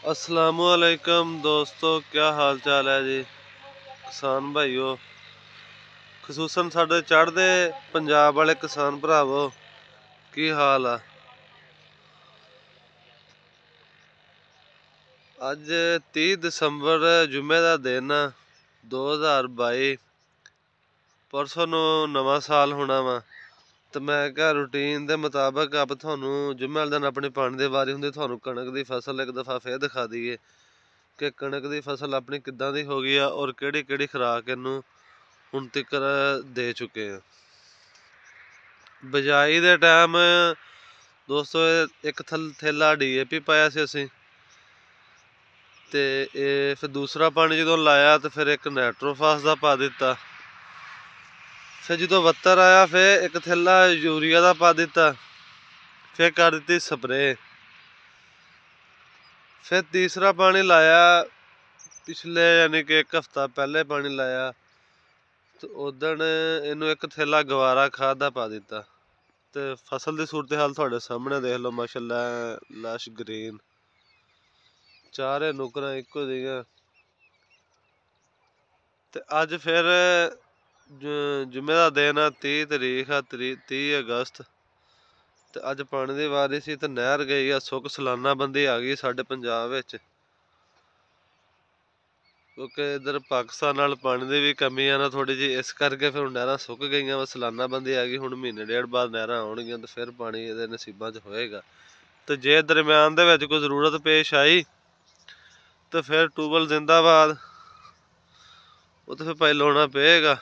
अस्सलामुअलैकुम दोस्तों, क्या हाल चाल है जी किसान भाईओ, खसूसन साडे चढ़दे पंजाब वाले किसान भरावो की हाल आ। अज 30 दसंबर जुम्मे का दिन 2022। परसों नू नवा साल होना वा, तो मैं क्या रूटीन के मुताबिक अब थानू जुम्मे वाले दिन अपनी पानी की वारी होंगी, थानू कणक की फसल एक दफ़ा फिर दिखा दईए कि कणक की फसल अपनी किद्दां दी हो गई है और किहड़ी किहड़ी खुराक इनू हुण तक दे चुके हैं। बिजाई के टाइम दोस्तों एक थैला DAP पाया सी असीं, ते फिर दूसरा पानी जो लाया तो फिर एक नाइट्रोफास का पा दिता। फिर जो वत्तर आया फिर एक थैला यूरिया का पा दिता, फिर कर दी स्प्रे। फिर तीसरा पानी लाया पिछले यानी कि एक हफ्ता पहले पानी लाया, तो उदण इनू एक थैला गवारा खाद का पा दिता। तो फसल की सूरत हाल थोड़े सामने देख लो, माशाअल्लाह लश ग्रीन, चारे नुकरां इक्को जिहियां। ते अज फिर जुम्मे का दिन आ, 30 तरीक आ, 30 अगस्त। तो अज पानी की वारी सी तो नहर गई आ सुक, सालाना बंदी आ गई साडे पंजाब विच, क्योंकि इधर पाकिस्तान नाल पानी की भी कमी है ना थोड़ी जी, इस करके फिर नहरां सुक गई, सालाना बंदी आ गई। हुण महीने डेढ़ बाद नहरां आउणगीਆਂ तो फिर पानी इहदे नसीबां च होएगा। तो जे दरम्यान दे विच कोई जरूरत पेश आई तो फिर ट्यूबवैल जिंदाबाद, वो तो फिर भाई लाना पेगा।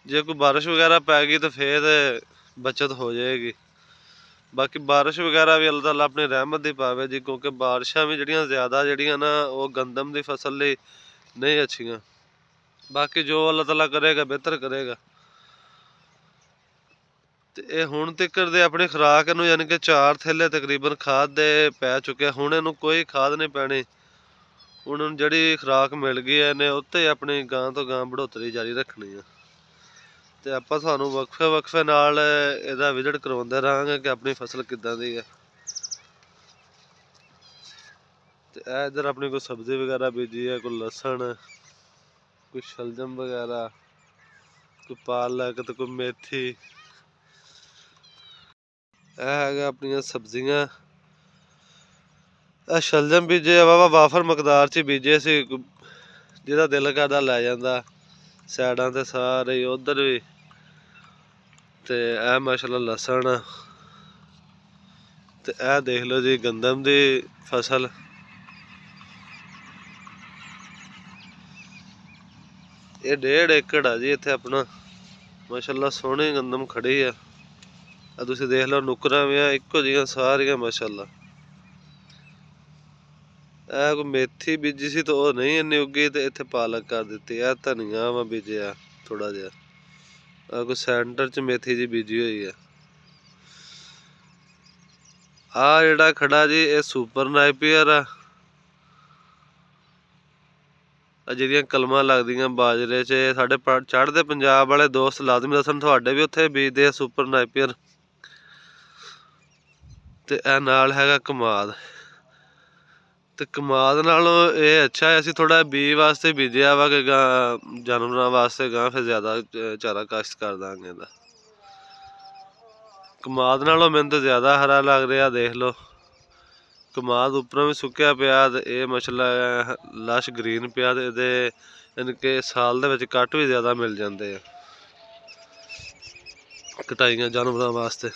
जे कोई बारिश वगैरह पै गई तो फिर बचत हो जाएगी। बाकी बारिश वगैरह भी अल्लाह ताला अपनी रहमत दी पावे जी, क्योंकि बारिशां भी जड़ियां ज़्यादा जड़ियां ना वो गंदम की फसल लई नहीं अच्छियां। बाकी जो अल्लाह ताला करेगा बेहतर करेगा। तो ये हुण तक दे अपनी खुराक नूं यानी कि 4 थैले तकरीबन खाद दे पै चुके। हुण इनू कोई खाद नहीं पैनी, हुण जिहड़ी खुराक मिल गई है इन्हें उत्ते अपनी गां तो गां बढ़ोतरी जारी रखनी है। तो आपां तुहानूं वक्फे वक्फे नाल इहदा विजिट करवाउंदे रहांगे कि अपनी फसल किद्दां दी है। तो इधर अपनी कोई सब्जी वगैरह बीजी है, कोई लसन, कोई शलजम वगैरह, कोई पालक, तो कोई मेथी। है अपनियां सब्जियां। शलजम बीजे वावा वाफर मकदार च बीजे सी, जिहदा दिल करदा लै जांदा सैडां ते सारे उधर भी। ते माशाअल्लाह लसन, ते देख लो जी गंदम दी फसल। ये 1.5 एकड़ आ जी इत्थे अपना, माशाअल्लाह सोहनी गंदम खड़ी है। तुसीं देख लो नुकरां भी इक्को जिहियां सारियां माशाअल्लाह। कोई मेथी बीजी सी तो वो नहीं इन्नी उगी, तो इत्थे पालक कर दित्ती। धनिया वा बीजिया थोड़ा जिहा, कोई सेंटर च मेथी जी बीजी हुई है। जिहड़ा खड़ा जी ये सुपर नाइपियर आ, जिहदियां कलमां लगदियां बाजरे च। साडे चढ़दे पंजाब वाले दोस्त लाजमी दसन तुहाडे भी उत्थे बीजदे सुपर नाइपियर। ते नाल हैगा कमाद। तो कमाद नालों ये अच्छा है, असीं थोड़ा बी वास्ते बीजिया वा कि जानवरां वास्ते गां फिर ज़्यादा चारा काश्त कर दांगे इहदा। कमाद नालों मैनूं तो ज़्यादा हरा लग रहा, देख लो कमाद उपरों भी सुक्या पिया, ते ये माशाअल्लाह लश ग्रीन पिया। ते इहदे यानी कि साल दे विच कट भी ज़्यादा मिल जाते हैं कटाइयां जानवरां वास्ते,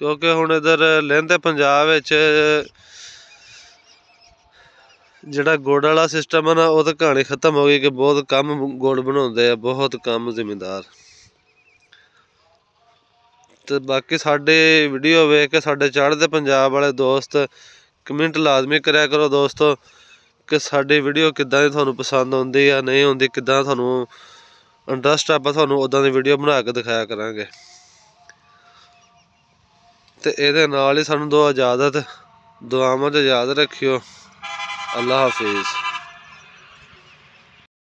क्योंकि हुण इधर लहिंदे पंजाब विच जिहड़ा गुड़ वाला सिस्टम है ना, वो तो कहानी खत्म हो गई कि बहुत कम गुड़ बनाउंदे, बहुत कम जिमींदार। तो बाकी साडे वीडियो वेख के साडे चढ़दे पंजाब वाले दोस्त कमेंट लाजमी करिया करो दोस्तों कि साडी वीडियो किद्दां दी तुहानूं पसंद आउंदी या नहीं आउंदी, किद्दां तुहानूं इंटरस्ट आपां तुहानूं उदां दी वीडियो बना के दिखाया करांगे। तो इहदे नाल ही सानूं दो इजाजत, दुआवां च याद रखियो। अल्लाह हाफिज़।